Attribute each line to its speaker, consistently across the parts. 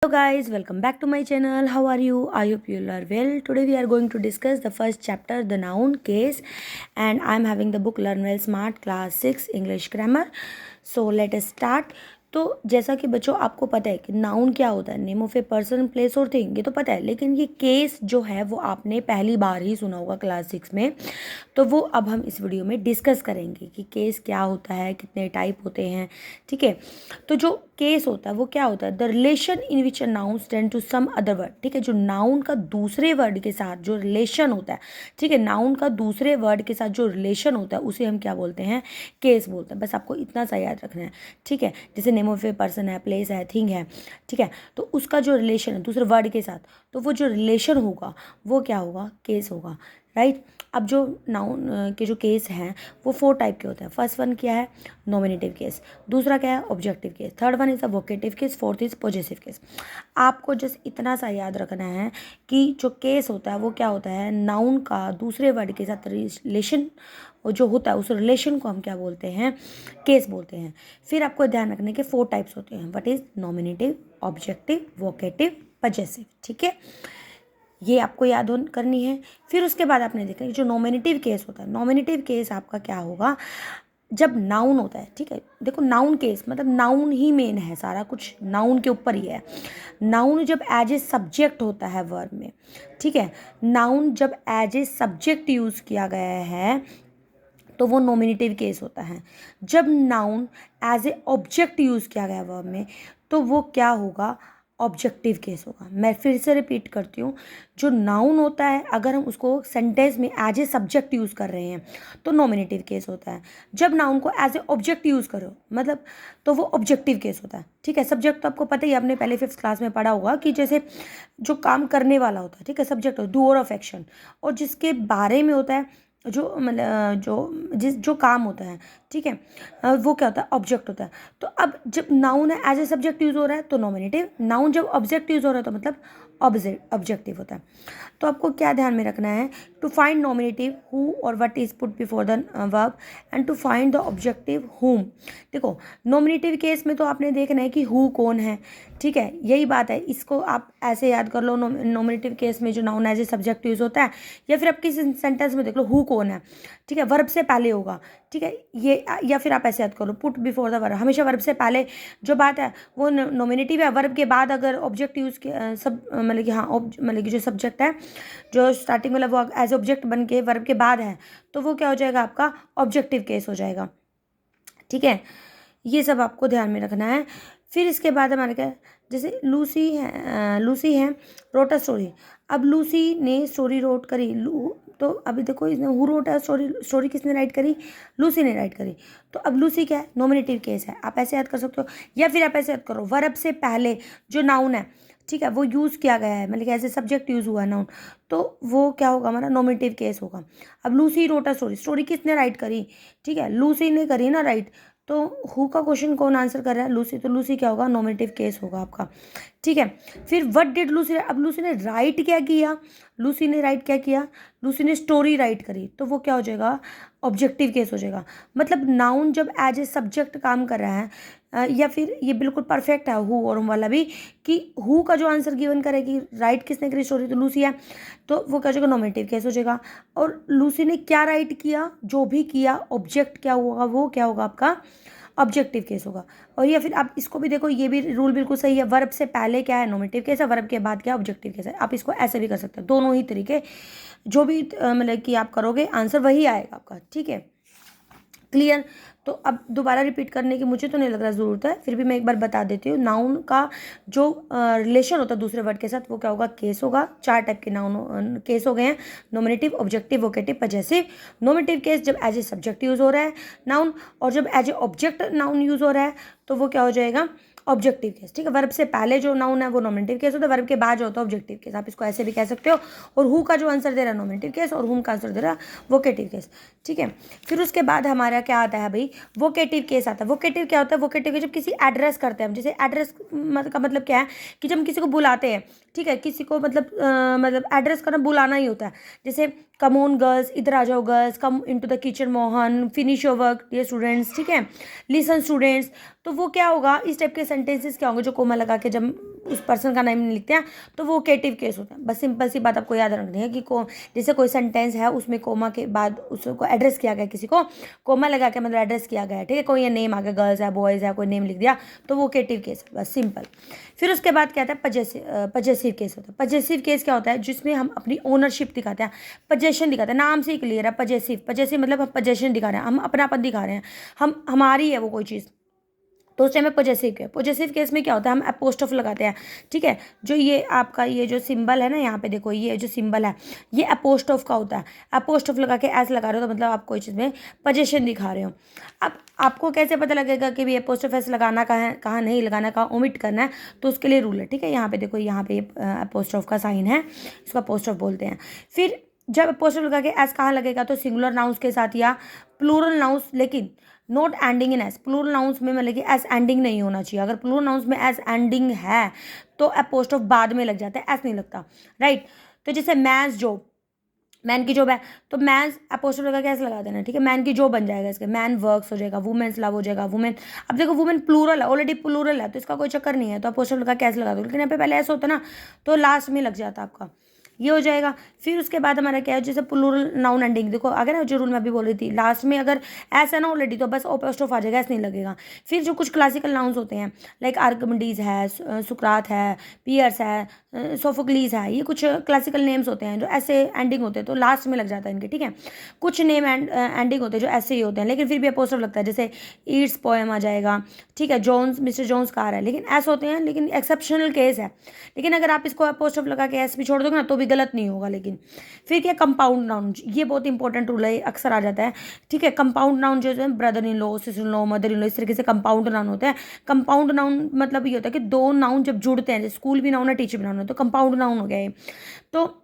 Speaker 1: Hello guys, welcome back to my channel. How are you? I hope you all are well. Today we are going to discuss the first chapter, the noun case, and I'm having the book Learn Well Smart Class 6 English Grammar. So let us start. तो जैसा कि बच्चों आपको पता है कि noun क्या होता है, name of a person, place और थिंग, ये तो पता है, लेकिन ये केस जो है वो आपने पहली बार ही सुना होगा क्लास 6 में। तो वो अब हम इस वीडियो में डिस्कस करेंगे कि केस क्या होता है, कितने टाइप होते हैं। ठीक है, तो जो केस होता है वो क्या होता है, the relation in which a noun stand to some other word. ठीक है, जो नाउन का दूसरे वर्ड के साथ जो रिलेशन होता है, ठीक है, नाउन का दूसरे वर्ड के साथ जो रिलेशन होता है उसे हम क्या बोलते हैं, केस बोलते हैं। बस आपको इतना सा याद रखना है। ठीक है, जैसे नेम ऑफ ए पर्सन है, प्लेस है, थिंग है, ठीक है, तो उसका जो रिलेशन है दूसरे वर्ड के साथ, तो वो जो रिलेशन होगा वो क्या होगा, केस होगा। राइट, अब जो नाउन के जो केस हैं वो 4 टाइप के होते हैं। फर्स्ट वन क्या है, नॉमिनेटिव केस, दूसरा क्या है, objective case, third one is a vocative case, fourth is possessive case. आपको जस्ट इतना सा याद रखना है कि जो केस होता है वो क्या होता है, नाउन का दूसरे वर्ड के साथ रिलेशन जो होता है उस रिलेशन को हम क्या बोलते हैं, केस बोलते हैं। फिर आपको ध्यान रखने के 4 टाइप्स होते हैं, what is nominative, objective, vocative, possessive. ठीक है, ये आपको याद करनी है। फिर उसके बाद आपने देखा कि जो नॉमिनेटिव केस होता है, नॉमिनेटिव केस आपका क्या होगा, जब नाउन होता है। ठीक है, देखो नाउन केस मतलब नाउन ही मेन है, सारा कुछ नाउन के ऊपर ही है। नाउन जब एज ए सब्जेक्ट होता है वर्ब में, ठीक है, नाउन जब एज ए सब्जेक्ट यूज़ किया गया है तो वो नॉमिनेटिव केस होता है। जब noun as a object use किया गया वर्ब में तो वो क्या होगा, ऑब्जेक्टिव केस होगा। मैं फिर से रिपीट करती हूँ, जो नाउन होता है अगर हम उसको सेंटेंस में एज ए सब्जेक्ट यूज़ कर रहे हैं तो नॉमिनेटिव केस होता है। जब नाउन को एज ए ऑब्जेक्ट यूज़ करो मतलब तो वो ऑब्जेक्टिव केस होता है। ठीक है, सब्जेक्ट तो आपको पता ही, आपने पहले 5th क्लास में पढ़ा होगा कि जैसे जो काम करने वाला होता है, ठीक है, सब्जेक्ट डूअर ऑफ एक्शन, और जिसके बारे में होता है जो मतलब जो काम होता है, ठीक है, वो क्या होता है, ऑब्जेक्ट होता है। तो अब जब नाउन है एज ए सब्जेक्ट यूज़ हो रहा है तो नॉमिनेटिव, नाउन जब ऑब्जेक्ट यूज़ हो रहा है तो मतलब ऑब्जेक्टिव होता है। तो आपको क्या ध्यान में रखना है, टू फाइंड नॉमिनेटिव हु और what is put before the verb, and to find the objective whom. देखो नॉमिनेटिव केस में तो आपने देखना है कि हु कौन है। ठीक है, यही बात है, इसको आप ऐसे याद कर लो, नॉमिनेटिव केस में जो noun as a subject use होता है, या फिर आप किसी सेंटेंस में देख लो हु कौन है। ठीक है, वर्ब से पहले होगा। ठीक है, ये या फिर आप ऐसे याद करो, पुट बिफोर द वर्ब, हमेशा वर्ब से पहले जो बात है वो नॉमिनेटिव है। वर्ब के बाद अगर ऑब्जेक्ट यूज़ किया, सब मतलब कि हाँ मतलब कि जो सब्जेक्ट है जो स्टार्टिंग वाला वो एज ऑब्जेक्ट बन के वर्ब के बाद है तो वो क्या हो जाएगा, आपका ऑब्जेक्टिव केस हो जाएगा। ठीक है, ये सब आपको ध्यान में रखना है। फिर इसके बाद हमारे क्या, जैसे लूसी है रोट अ स्टोरी। अब लूसी ने स्टोरी रोट करी, तो अभी देखो इसने हु रोट अ स्टोरी किसने राइट करी, लूसी ने राइट करी। तो अब लूसी क्या है, नॉमिनेटिव केस है, आप ऐसे याद कर सकते हो। या फिर आप ऐसे याद करो, वर्ब से पहले जो नाउन है, ठीक है, वो यूज़ किया गया है, मतलब ऐसे सब्जेक्ट यूज़ हुआ नाउन, तो वो क्या होगा, हमारा नॉमिनेटिव केस होगा। अब Lucy wrote a story, story किसने राइट करी, ठीक है, लूसी ने करी ना राइट। तो हु का क्वेश्चन कौन आंसर कर रहा है, लूसी, तो लूसी क्या होगा, नॉमिनेटिव केस होगा आपका। ठीक है, फिर व्हाट डिड लूसी, अब लूसी ने राइट क्या किया, लूसी ने राइट क्या किया, लूसी ने स्टोरी राइट करी, तो वो क्या हो जाएगा, ऑब्जेक्टिव केस हो जाएगा। मतलब नाउन जब एज ए सब्जेक्ट काम कर रहा है, या फिर ये बिल्कुल परफेक्ट है हु और वाला भी, कि हु का जो आंसर गिवन करेगी, राइट किसने करी, स्टोरी, तो लूसी है, तो वो क्या हो जाएगा, नॉमिनेटिव केस हो जाएगा। और लूसी ने क्या राइट किया, जो भी किया, ऑब्जेक्ट क्या होगा, वो क्या होगा आपका ऑब्जेक्टिव केस होगा। और या फिर आप इसको भी देखो, ये भी रूल बिल्कुल सही है, वर्ब से पहले क्या है, नॉमिनेटिव केस है, वर्ब के बाद क्या ऑब्जेक्टिव केस है। आप इसको ऐसे भी कर सकते हो, दोनों ही तरीके जो भी मतलब कि आप करोगे आंसर वही आएगा आपका। ठीक है, क्लियर। तो अब दोबारा रिपीट करने की मुझे तो नहीं लग रहा ज़रूरत है, फिर भी मैं एक बार बता देती हूँ। नाउन का जो रिलेशन होता है दूसरे वर्ड के साथ वो क्या होगा, केस होगा। 4 टाइप के नाउन केस हो गए हैं, nominative, objective, vocative, possessive. Nominative case जब एज ए सब्जेक्ट यूज़ हो रहा है नाउन, और जब as a object noun use हो रहा है तो वो क्या हो जाएगा, ऑब्जेक्टिव केस। ठीक है, वर्ब से पहले जो नाउन है वो नॉमिनेटिव केस होता है, वर्ब के बाद जो होता है ऑब्जेक्टिव केस, आप इसको ऐसे भी कह सकते हो। और हु का जो आंसर दे रहा है नॉमिनेटिव केस, और हुम का आंसर दे रहा है वोकेटिव केस। ठीक है, फिर उसके बाद हमारा क्या आता है भाई, वोकेटिव केस आता है। वोकेटिव क्या होता है, वोकेटिव जब किसी एड्रेस करते हैं हम, जैसे एड्रेस का मतलब क्या है कि जब हम किसी को बुलाते हैं, ठीक है, किसी को मतलब एड्रेस करना बुलाना ही होता है। जैसे कम ऑन गर्ल्स, इधर आ जाओ girls, come into the kitchen Mohan, finish your work dear students, ठीक है, लिसन स्टूडेंट्स। तो वो क्या होगा, इस टाइप के सेंटेंसेस क्या होंगे जो कोमा लगा के जब उस पर्सन का नाम लिखते हैं तो वो वोकेटिव केस होता है। बस सिंपल सी बात आपको याद रखनी है कि जैसे कोई सेंटेंस है उसमें कोमा के बाद उसको एड्रेस किया गया, किसी को कोमा लगा के मतलब एड्रेस किया गया है, ठीक है। कोई ये नेम आ गया, गर्ल्स है, बॉयज़ है, कोई नेम लिख दिया तो वो वोकेटिव केस है, बस सिंपल। फिर उसके बाद क्या आता है, पजेसिव केस होता है। पजेसिव केस क्या होता है, जिसमें हम अपनी ओनरशिप दिखाते हैं, पजेशन दिखाते हैं। नाम से ही क्लियर है, पजेसिव मतलब हम पजेशन दिखा रहे हैं, हम अपनापन दिखा रहे हैं, हम हमारी है वो कोई चीज़, तो उस टाइम में पॉजेसिव केस में क्या होता है, हम अपोस्ट्रोफ लगाते हैं, ठीक है। जो ये आपका ये जो सिंबल है ना, यहाँ पे देखो ये जो सिंबल है ये अपोस्ट्रोफ का होता है। अपोस्ट्रोफ लगा के ऐसे लगा रहे हो तो मतलब आप कोई चीज़ में पजेशन दिखा रहे हो। अब आपको कैसे पता लगेगा कि भी अपोस्ट्रोफ ऐसे लगाना कहाँ है, कहाँ नहीं लगाना, कहाँ ओमिट करना है, तो उसके लिए रूल है, ठीक है। यहाँ पे देखो, यहाँ पे अपोस्ट्रोफ का साइन है, इसको अपोस्ट्रोफ बोलते हैं। फिर जब अपोस्ट्रोफ लगा के एस कहाँ लगेगा, तो सिंगुलर नाउंस के साथ या प्लूरल नाउंस, लेकिन not ending in S. Plural nouns में मतलब कि एस एंडिंग नहीं होना चाहिए। अगर प्लूरल नाउंस में एस एंडिंग है तो अपोस्ट्रोफ बाद में लग जाता है, एस नहीं लगता, राइट। तो जैसे मैंस जॉब, मैन की जॉब है तो मैंस अपोस्ट्रोफ लगा के ऐसे लगा देना, ठीक है। मैन की जॉब बन जाएगा इसके, मैन वर्क्स हो जाएगा, वुमेन्स लव हो जाएगा, वुमेन। अब देखो वुमेन प्लूरल है, ऑलरेडी प्लूरल है तो इसका कोई चक्कर नहीं है, तो अपोस्ट्रोफ लगा के ऐसे लगा दो। लेकिन यहाँ पे पहले ऐसा होता ना तो लास्ट में लग जाता आपका, ये हो जाएगा। फिर उसके बाद हमारा क्या है, जैसे प्लूरल नाउन एंडिंग, देखो अगर ना जो रूल मैं अभी बोल रही थी, लास्ट में अगर ऐसा ना ऑलरेडी तो बस अपोस्ट्रोफ आ जाएगा, ऐसा नहीं लगेगा। फिर जो कुछ क्लासिकल नाउन्स होते हैं लाइक आर्किमिडीज है, सुकरात है, पियर्स है, सोफोक्लीज है, ये कुछ क्लासिकल नेम्स होते हैं जो ऐसे एंडिंग होते हैं तो लास्ट में लग जाता है इनके, ठीक है। कुछ नेम एंडिंग होते हैं जो ऐसे ही होते हैं लेकिन फिर भी अपोस्ट्रोफ लगता है, जैसे ईट्स पोएम आ जाएगा, ठीक है। जोन्स, मिस्टर जोन्स कार है, लेकिन ऐसे होते हैं, लेकिन एक्सेप्शनल केस है। लेकिन अगर आप इसको अपोस्ट्रोफ लगा के ऐसे भी छोड़ दोगे ना तो भी गलत नहीं होगा। लेकिन फिर क्या, कंपाउंड नाउन, ये बहुत इंपॉर्टेंट रूल है, अक्सर आ जाता है, ठीक है। कंपाउंड नाउन जो है brother in law, sister in law, mother in law, इस तरीके से कंपाउंड नाउन होते हैं। कंपाउंड नाउन मतलब ये होता है कि दो नाउन जब जुड़ते हैं, जैसे स्कूल भी नाउन है, टीचर भी नाउन है, तो कंपाउंड नाउन हो गया ये। तो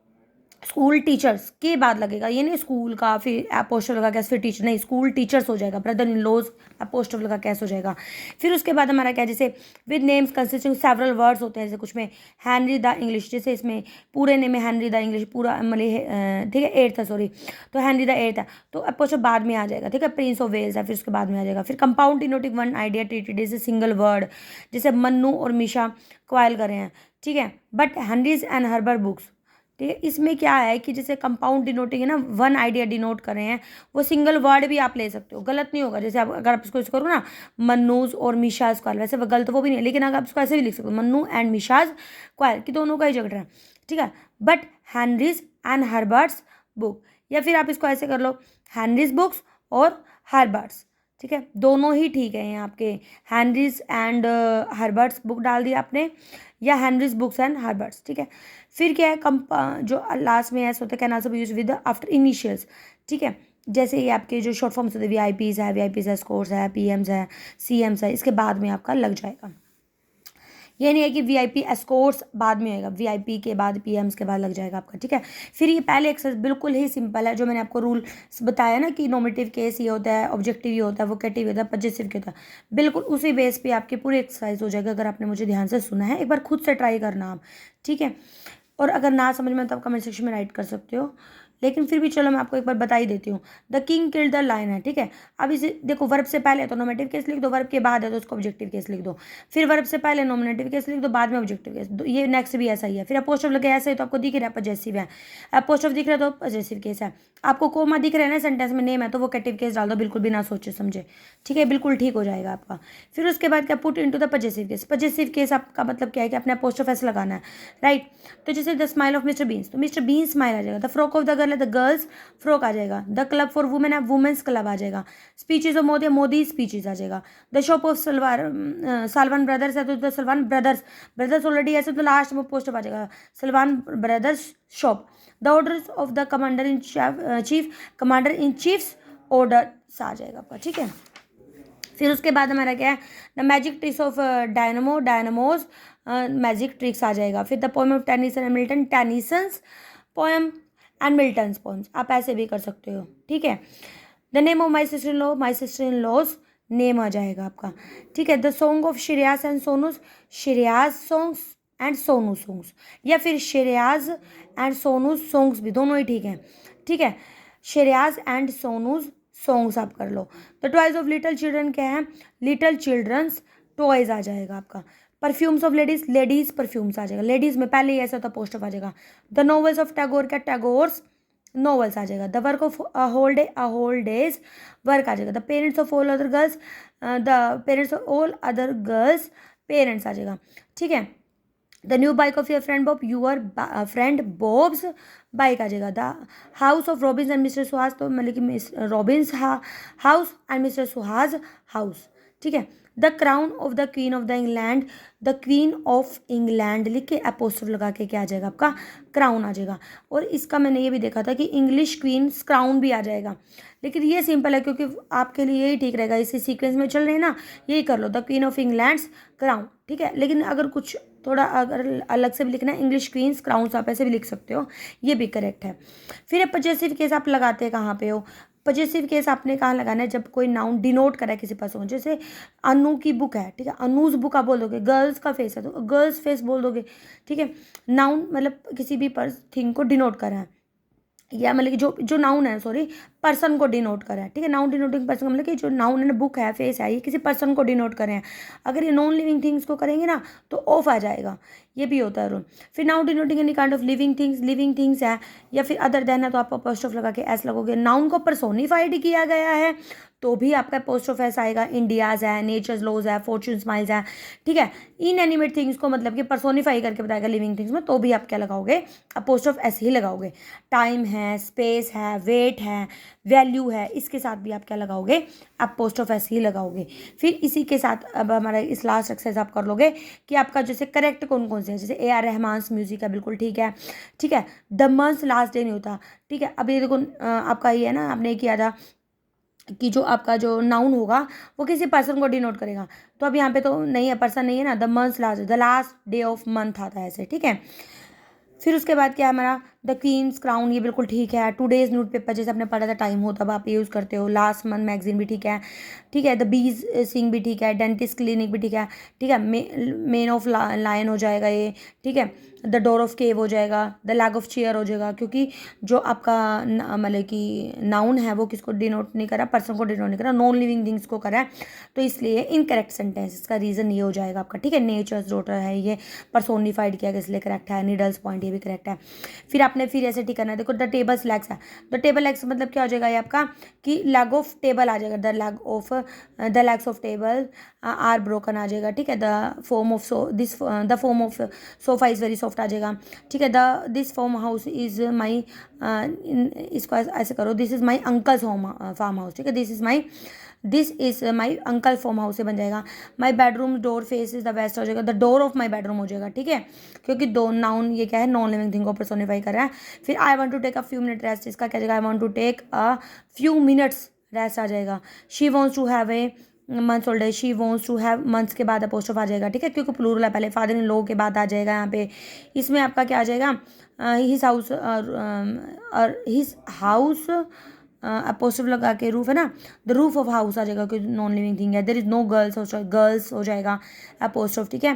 Speaker 1: स्कूल टीचर्स के बाद लगेगा, ये नहीं स्कूल का फिर अपोस्ट्रोफ लगा कैसे फिर टीचर, नहीं, स्कूल टीचर्स हो जाएगा, ब्रदर इन लॉज अपोस्ट्रोफ लगा कैसे हो जाएगा। फिर उसके बाद हमारा क्या, जैसे with names consisting several words होते हैं, जैसे कुछ में हैनरी द इंग्लिश, जैसे इसमें पूरे नेम में हैनरी द इंग्लिश पूरा मतलब ठीक है, एट्थ है, सॉरी, तो हैनरी द एट्थ है तो अपोस्ट्रोफ बाद में आ जाएगा, ठीक है। प्रिंस ऑफ वेल्स है, फिर उसके बाद में आ जाएगा। फिर compound denoting one idea treated is a single word, जैसे मन्नू और मिशा क्वाइल कर रहे हैं, ठीक है, बट हैनरीज एंड हर्बर बुक्स, ठीक है। इसमें क्या है कि जैसे कंपाउंड डिनोटिंग है ना, वन आइडिया डिनोट कर रहे हैं, वो सिंगल वर्ड भी आप ले सकते हो, गलत नहीं होगा। जैसे आप अगर आप इसको करो ना, मन्नूज और मिशाज क्वाल, वैसे वो गलत वो भी नहीं है, लेकिन अगर आप इसको ऐसे भी लिख सकते हो, मन्नू एंड मिशाज क्वाल, कि दोनों का ही झगड़ा है, ठीक है। बट हैनरीज एंड हर्बर्ट्स बुक, या फिर आप इसको ऐसे कर लो, हैनरीज बुक्स और हर्बर्ट्स, ठीक है, दोनों ही ठीक है। यहाँ आपके हैनरीज एंड हर्बर्ट्स बुक डाल दिया आपने, या हैनरीज बुक्स एंड हर्बर्ट्स, ठीक है। फिर क्या है, जो लास्ट में ऐसा होता है, can also be use with after initials, ठीक है। जैसे ये आपके जो शॉर्ट फॉर्म्स होते हैं, वीआईपीज है, स्कोर्स है, पीएम्स है, सीएम्स है, इसके बाद में आपका लग जाएगा। ये नहीं है कि वीआईपी एस्कोर्ट्स बाद में आएगा, वीआईपी के बाद पीएम्स के बाद लग जाएगा आपका, ठीक है। फिर ये पहले एक्सरसाइज बिल्कुल ही सिंपल है, जो मैंने आपको रूल बताया ना कि नॉमिनेटिव केस ये होता है, ऑब्जेक्टिव ये होता है, वोकेटिव होता है, पजेसिव के होता है, बिल्कुल उसी बेस पे आपकी पूरी एक्सरसाइज हो जाएगी अगर आपने मुझे ध्यान से सुना है। एक बार खुद से ट्राई करना आप, ठीक है। और अगर ना समझ में तो आप कमेंट सेक्शन में राइट कर सकते हो, लेकिन फिर भी चलो मैं आपको एक बार बता ही देती हूँ। The king killed the lion है, ठीक है। अब इसे देखो, वर्ब से पहले तो नॉमिनेटिव केस लिख दो, वर्ब के बाद है तो उसको ऑब्जेक्टिव केस लिख दो, फिर वर्ब से पहले नॉमिनेटिव केस लिख दो, बाद में ऑब्जेक्टिव केस। ये नेक्स्ट भी ऐसा ही है। फिर अपोस्ट्रोफ लगे ऐसे ही तो आपको दिख रहा है पजेसिव है, अपोस्ट्रोफ दिख रहा है तो पजेसिव केस है, आपको कोमा दिख रहा है ना सेंटेंस में नेम है तो वो वोकेटिव केस डाल दो, बिल्कुल भी ना सोचे समझे, ठीक है, बिल्कुल ठीक हो जाएगा आपका। फिर उसके बाद क्या, put into the possessive case. Possessive case आपका मतलब क्या है कि अपने अपोस्ट्रोफ ऐसे लगाना है, राइट। तो जैसे the smile of mister Beans, तो मिस्टर बीन्स स्माइल आ जाएगा। The frock of the girl है, द गर्ल्स फ्रॉक आ जाएगा। द क्लब फॉर वुमेन है, वुमेन्स क्लब आ जाएगा। Speeches of Modi, Modi speeches आ जाएगा। The shop of Salwan brothers है तो द सलवान ब्रदर्स ऑलरेडी ऐसे तो लास्ट में पोस्ट आ जाएगा, Salwan brothers shop. The orders of the commander in chief, commander in chief's orders आ जाएगा आपका, ठीक है। फिर उसके बाद हमारा क्या है, the magic tricks of Dynamo's magic tricks आ जाएगा। फिर the poem of Tennyson and Milton, Tennyson's poem and Milton's poems, आप ऐसे भी कर सकते हो, ठीक है। The name of my sister in law's name आ जाएगा आपका, ठीक है। The song of Shreya's and Sonu's, Shreya's songs and Sonu songs, या फिर श्रेयाज एंड सोनू सॉन्ग्स भी, दोनों ही ठीक है, ठीक है। श्रेयाज एंड सोनूज सॉन्ग्स आप कर लो। The toys of little children क्या है, लिटिल चिल्ड्रंस टॉयज आ जाएगा आपका। Perfumes of ladies, ladies perfumes आ जाएगा। लेडीज में पहले ही ऐसा होता पोस्ट ऑफ आ जाएगा। द नॉवेल्स ऑफ टैगोर का टैगोर्स नॉवेल्स आ जाएगा। The work of a whole day's work आ जाएगा। The parents of all other girls, the parents of all other girls parents आ जाएगा। ठीक है। The new bike of your friend Bob, your friend Bob's bike आ जाएगा। The house of Robins and mister Suhas, तो मतलब कि miss Robins house and mister Suhas house. ठीक है। The crown of the queen of the England, the queen of England लिख के apostrophe लगा के क्या आ जाएगा आपका, क्राउन आ जाएगा। और इसका मैंने ये भी देखा था कि इंग्लिश क्वीन क्राउन भी आ जाएगा, लेकिन ये सिंपल है क्योंकि आपके लिए यही ठीक रहेगा, इसी सीक्वेंस में चल रहे हैं ना, यही कर लो, the queen of England's crown. ठीक है। लेकिन अगर कुछ थोड़ा अगर अलग से भी लिखना है, इंग्लिश क्वींस क्राउन्स आप ऐसे भी लिख सकते हो, ये भी करेक्ट है। फिर पजेसिव केस आप लगाते हैं कहाँ पे हो, पजेसिव केस आपने कहाँ लगाना है, जब कोई नाउन डिनोट करा है किसी पर्सन को। जैसे अनु की बुक है, ठीक है, अनूज बुक आप बोल दोगे। गर्ल्स का फेस है तो गर्ल्स फेस बोल दोगे। ठीक है। नाउन मतलब किसी भी थिंग को डिनोट करा है, या मतलब कि जो नाउन है, सॉरी, पर्सन को डिनोट करा है। ठीक है। नाउन डिनोटिंग पर्सन मतलब कि जो नाउन है, बुक है, फेस है, ये किसी पर्सन को डिनोट करें हैं। अगर ये नॉन लिविंग थिंग्स को करेंगे ना तो ऑफ आ जाएगा, ये भी होता है रूल। फिर noun denoting any kind of living things है, या फिर अदर देन है तो आप अपोस्ट्रोफ लगा के एस लगोगे। नाउन को पर्सोनिफाइड किया गया है तो भी आपका अपोस्ट्रोफ एस आएगा। इंडियाज है, नेचर्स लॉज है, फॉर्चून स्माइल्स है। ठीक है। इन एनिमेट थिंग्स को मतलब कि पर्सोनिफाई करके बताएगा लिविंग थिंग्स में, तो भी आप क्या लगाओगे, अपोस्ट्रोफ एस ही लगाओगे। टाइम है, स्पेस है, वेट है, वैल्यू है, इसके साथ भी आप क्या लगाओगे, अपोस्ट्रोफ एस ही लगाओगे। फिर इसी के साथ अब हमारा इस लास्ट एक्सरसाइज आप कर लोगे कि आपका जैसे करेक्ट कौन कौन से है। जैसे ए आर रहमान म्यूजिक है, बिल्कुल ठीक है। ठीक है। द मंथ लास्ट डे नहीं होता। ठीक है। अब ये देखो आपका ये है ना, आपने किया था कि जो आपका जो नाउन होगा वो किसी पर्सन को डिनोट करेगा, तो अब यहाँ पे तो नहीं है, पर्सन नहीं है ना। The month last, the last day of month आता है ऐसे। ठीक है। फिर उसके बाद क्या है हमारा, द क्वींस क्राउन, ये बिल्कुल ठीक है। टुडेज न्यूज़पेपर जैसे आपने पढ़ा था टाइम हो तब आप यूज़ करते हो। लास्ट मंथ मैगजीन भी ठीक है। ठीक है। द बीज सिंग भी ठीक है। डेंटिस्ट क्लिनिक भी ठीक है। ठीक है। मेन ऑफ लायन हो जाएगा ये। ठीक है। द डोर ऑफ केव हो जाएगा। द लैग ऑफ चेयर हो जाएगा, क्योंकि जो आपका मतलब कि नाउन है वो किसको डिनोट नहीं करा, पर्सन को डिनोट नहीं करा, नॉन लिविंग थिंग्स को करा है, तो इसलिए इनकरेक्ट सेंटेंस, इसका रीज़न ये हो जाएगा आपका। ठीक है। नेचर्स डॉटर है, ये पर्सोनिफाइड किया गया इसलिए करेक्ट है। नीडल्स पॉइंट ये भी करेक्ट है। फिर आपने फिर ऐसे ठीक करना है। देखो द टेबल्स लेग्स है, द टेबल लेग्स मतलब क्या हो जाएगा ये आपका, कि लैग ऑफ टेबल आ जाएगा। The legs of table are broken आ जाएगा। ठीक है। The form of the form of sofa is very soft आ जाएगा। ठीक है। This farm house is my, इसको ऐसे करो, this is my uncle's home farm house. ठीक है। This is my uncle farm house से बन जाएगा। My bedroom door face is the west हो जाएगा। The door of my bedroom हो जाएगा। ठीक है। क्योंकि दो नाउन ये क्या है, नॉन लिविंग थिंग को पर्सोनिफाई कर रहा है। फिर I want to take a few minute rest, इसका क्या जाएगा, I want to take a few minutes rest आ जाएगा। She wants to have a months old, she wants to have months के बाद अपोस्ट्रोफ आ जाएगा। ठीक है। क्योंकि प्लूरल है, पहले फादर इन लॉ के बाद आ जाएगा यहाँ पे। इसमें आपका क्या आ जाएगा, हिज हाउस, और हिज हाउस अपोस्ट्रोफ लगा के रूफ है ना, द रूफ ऑफ हाउस आ जाएगा क्योंकि नॉन लिविंग थिंग है। देयर इज नो गर्ल्स हो जाएगा अपोस्ट्रोफ। ठीक है।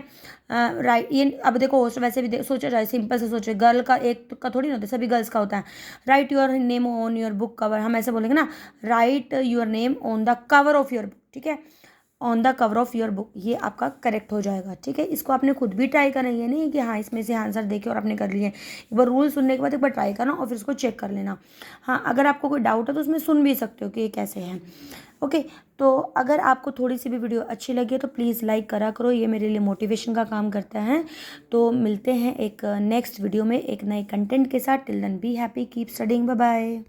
Speaker 1: राइट, ये अब देखो वैसे भी सोचा जाए, सिंपल से सोचो, गर्ल का एक का थोड़ी ना होता है, सभी गर्ल्स का होता है। Right your name on your book cover, हम ऐसे बोलेंगे ना, right your name on the cover of your book. ठीक है। On the cover of your book, ये आपका करेक्ट हो जाएगा। ठीक है। इसको आपने खुद भी ट्राई करना, ये नहीं कि हाँ इसमें से आंसर देखे और आपने कर लिए। एक बार रूल सुनने के बाद एक बार ट्राई करना और फिर उसको चेक कर लेना। हाँ, अगर आपको कोई डाउट है तो उसमें सुन भी सकते हो कि ये कैसे है। ओके। तो अगर आपको थोड़ी सी भी वीडियो अच्छी लगी है तो प्लीज़ लाइक करा करो, ये मेरे लिए मोटिवेशन का काम करता है। तो मिलते हैं एक नेक्स्ट वीडियो में एक नए कंटेंट के साथ। Till then be happy, keep studying, bye bye.